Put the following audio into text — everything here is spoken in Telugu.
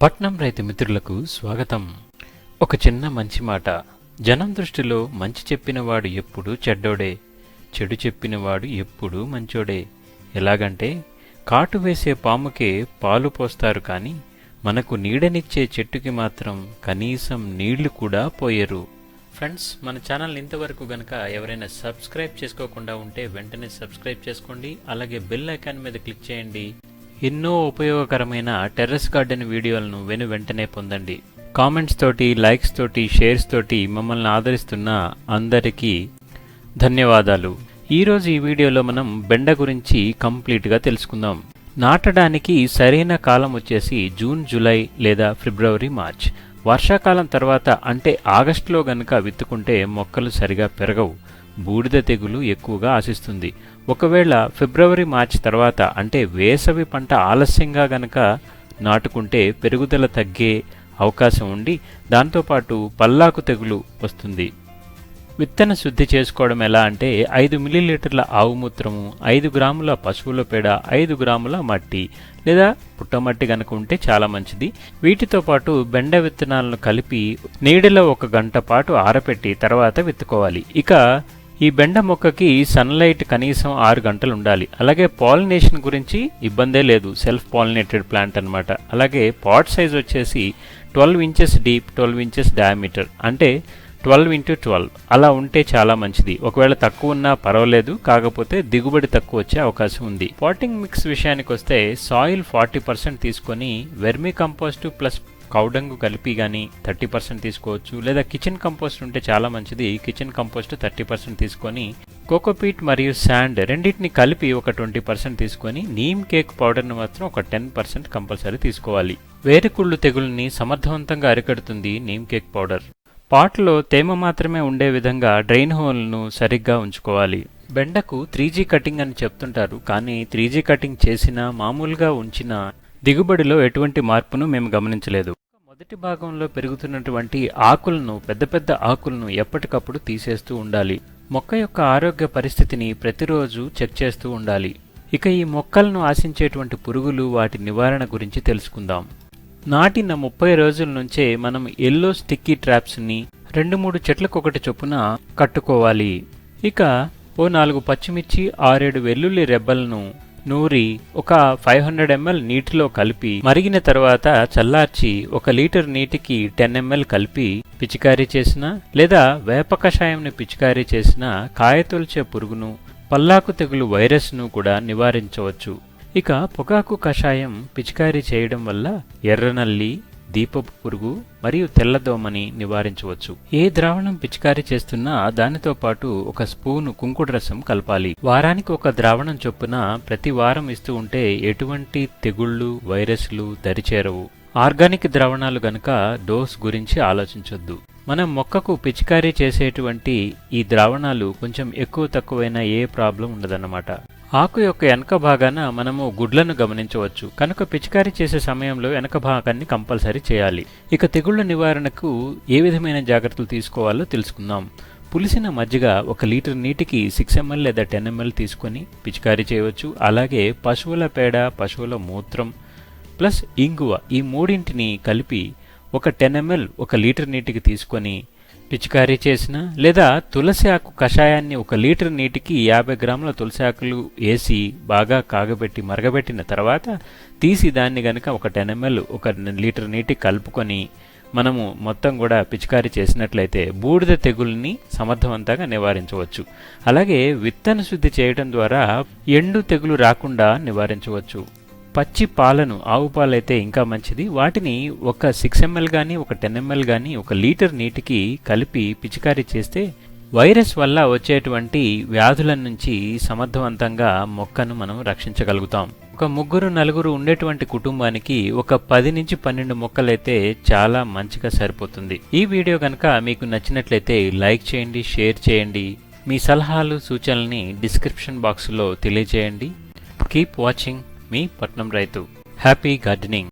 పట్నం రైతు మిత్రులకు స్వాగతం. ఒక చిన్న మంచి మాట. జనం దృష్టిలో మంచి చెప్పినవాడు ఎప్పుడూ చెడ్డోడే, చెడు చెప్పినవాడు ఎప్పుడూ మంచోడే. ఎలాగంటే కాటు వేసే పాముకే పాలు పోస్తారు కానీ మనకు నీడనిచ్చే చెట్టుకి మాత్రం కనీసం నీళ్లు కూడా పోయరు. ఫ్రెండ్స్, మన ఛానల్ ఇంతవరకు గనక ఎవరైనా సబ్స్క్రైబ్ చేసుకోకుండా ఉంటే వెంటనే సబ్స్క్రైబ్ చేసుకోండి. అలాగే బెల్ ఐకాన్ మీద క్లిక్ చేయండి. ఎన్నో ఉపయోగకరమైన టెర్రస్ గార్డెన్ వీడియోలను వెంటనే పొందండి. కామెంట్స్ తోటి, లైక్స్ తోటి, షేర్స్ తోటి మమ్మల్ని ఆదరిస్తున్న అందరికీ ధన్యవాదాలు. ఈరోజు ఈ వీడియోలో మనం బెండ గురించి కంప్లీట్గా తెలుసుకుందాం. నాటడానికి సరైన కాలం వచ్చేసి జూన్, జూలై లేదా ఫిబ్రవరి, మార్చ్. వర్షాకాలం తర్వాత అంటే ఆగస్టులో గనక విత్తుకుంటే మొక్కలు సరిగా పెరగవు, బూడిద తెగులు ఎక్కువగా ఆశిస్తుంది. ఒకవేళ ఫిబ్రవరి, మార్చి తర్వాత అంటే వేసవి పంట ఆలస్యంగా గనక నాటుకుంటే పెరుగుదల తగ్గే అవకాశం ఉండి దాంతోపాటు పల్లాకు తెగులు వస్తుంది. విత్తన శుద్ధి చేసుకోవడం ఎలా అంటే 5 మిల్లీలీటర్ల ఆవు మూత్రము, 5 గ్రాముల పశువుల పేడ, 5 గ్రాముల మట్టి లేదా పుట్టమట్టి గనక ఉంటే చాలా మంచిది. వీటితో పాటు బెండ విత్తనాలను కలిపి నీడలో 1 గంట పాటు ఆరపెట్టి తర్వాత విత్తుకోవాలి. ఇక ఈ బెండ మొక్కకి సన్లైట్ కనీసం 6 గంటలు ఉండాలి. అలాగే పాలినేషన్ గురించి ఇబ్బందే లేదు, సెల్ఫ్ పాలినేటెడ్ ప్లాంట్ అనమాట. అలాగే పాట్ సైజ్ వచ్చేసి 12 ఇంచెస్ డీప్, 12 ఇంచెస్ డయామీటర్ అంటే 12x12 అలా ఉంటే చాలా మంచిది. ఒకవేళ తక్కువ ఉన్నా పర్వాలేదు, కాకపోతే దిగుబడి తక్కువ వచ్చే అవకాశం ఉంది. పాటింగ్ మిక్స్ విషయానికి వస్తే సాయిల్ 40% తీసుకొని వెర్మీ కంపోస్ట్ ప్లస్ కౌడంగు కలిపి కానీ 30% తీసుకోవచ్చు. లేదా కిచెన్ కంపోస్ట్ ఉంటే చాలా మంచిది, కిచెన్ కంపోస్ట్ 30% తీసుకొని కోకోపీట్ మరియు శాండ్ రెండింటిని కలిపి ఒక 20% తీసుకొని నీమ్ కేక్ పౌడర్ను మాత్రం ఒక 10% కంపల్సరీ తీసుకోవాలి. వేరుకుళ్ళు తెగుల్ని సమర్థవంతంగా అరికడుతుంది నీమ్ కేక్ పౌడర్. పాట్లో తేమ మాత్రమే ఉండే విధంగా డ్రైన్ హోల్ను సరిగ్గా ఉంచుకోవాలి. బెండకు 3G కటింగ్ అని చెప్తుంటారు, కానీ 3G కటింగ్ చేసినా మామూలుగా ఉంచినా దిగుబడిలో ఎటువంటి మార్పును మేము గమనించలేదు. మొదటి భాగంలో పెరుగుతున్నటువంటి ఆకులను, పెద్ద పెద్ద ఆకులను ఎప్పటికప్పుడు తీసేస్తూ ఉండాలి. మొక్క యొక్క ఆరోగ్య పరిస్థితిని ప్రతిరోజు చెక్ చేస్తూ ఉండాలి. ఇక ఈ మొక్కలను ఆశించేటువంటి పురుగులు, వాటి నివారణ గురించి తెలుసుకుందాం. నాటిన 30 రోజుల నుంచే మనం ఎల్లో స్టిక్కీ ట్రాప్స్ని 2-3 చెట్లకొకటి చొప్పున కట్టుకోవాలి. ఇక ఓ 4 పచ్చిమిర్చి, 6-7 వెల్లుల్లి రెబ్బలను నూరి ఒక 500 ml నీటిలో కలిపి మరిగిన తర్వాత చల్లార్చి 1 లీటర్ నీటికి 10 ml కలిపి పిచికారీ చేసిన లేదా వేప కషాయంని పిచికారీ చేసిన కాయతొలిచే పురుగును, పల్లాకు తెగులు వైరస్ను కూడా నివారించవచ్చు. ఇక పొగాకు కషాయం పిచికారీ చేయడం వల్ల ఎర్రనల్లి, దీపపు పురుగు మరియు తెల్లదోమని నివారించవచ్చు. ఏ ద్రావణం పిచికారీ చేస్తున్నా దానితో పాటు 1 స్పూను కుంకుడు రసం కలపాలి. వారానికి 1 ద్రావణం చొప్పున ప్రతి వారం ఇస్తూ ఉంటే ఎటువంటి తెగుళ్ళు, వైరస్లు దరిచేరవు. ఆర్గానిక్ ద్రావణాలు గనక డోస్ గురించి ఆలోచించొద్దు. మనం మొక్కకు పిచికారీ చేసేటువంటి ఈ ద్రావణాలు కొంచెం ఎక్కువ తక్కువైనా ఏ ప్రాబ్లం ఉండదన్నమాట. ఆకు యొక్క వెనక భాగాన మనము గుడ్లను గమనించవచ్చు, కనుక పిచికారీ చేసే సమయంలో వెనక భాగాన్ని కంపల్సరీ చేయాలి. ఇక తెగుళ్ల నివారణకు ఏ విధమైన జాగ్రత్తలు తీసుకోవాలో తెలుసుకుందాం. పులిసిన మజ్జిగ 1 లీటర్ నీటికి 6 ml లేదా 10 ml తీసుకొని పిచికారీ చేయవచ్చు. అలాగే పశువుల పేడ, పశువుల మూత్రం ప్లస్ ఇంగువ ఈ మూడింటిని కలిపి ఒక 10 ml 1 లీటర్ నీటికి తీసుకొని పిచికారీ చేసిన, లేదా తులసి ఆకు కషాయాన్ని 1 లీటర్ నీటికి 50 గ్రాముల తులసి ఆకులు వేసి బాగా కాగబెట్టి మరగబెట్టిన తర్వాత తీసి దాన్ని గనక ఒక 10 ml 1 లీటర్ నీటికి కలుపుకొని మనము మొత్తం కూడా పిచికారీ చేసినట్లయితే బూడిద తెగుల్ని సమర్థవంతంగా నివారించవచ్చు. అలాగే విత్తన శుద్ధి చేయడం ద్వారా ఎండు తెగులు రాకుండా నివారించవచ్చు. పచ్చి పాలను, ఆవు పాలైతే ఇంకా మంచిది, వాటిని ఒక 6 ml కానీ ఒక 10 ml కానీ 1 లీటర్ నీటికి కలిపి పిచికారీ చేస్తే వైరస్ వల్ల వచ్చేటువంటి వ్యాధుల నుంచి సమర్థవంతంగా మొక్కను మనం రక్షించగలుగుతాం. ఒక 3-4 ఉండేటువంటి కుటుంబానికి ఒక 10-12 మొక్కలైతే చాలా మంచిగా సరిపోతుంది. ఈ వీడియో కనుక మీకు నచ్చినట్లయితే లైక్ చేయండి, షేర్ చేయండి. మీ సలహాలు, సూచనల్ని డిస్క్రిప్షన్ బాక్స్లో తెలియజేయండి. కీప్ వాచింగ్ మీ పట్నం రైతు. Happy gardening.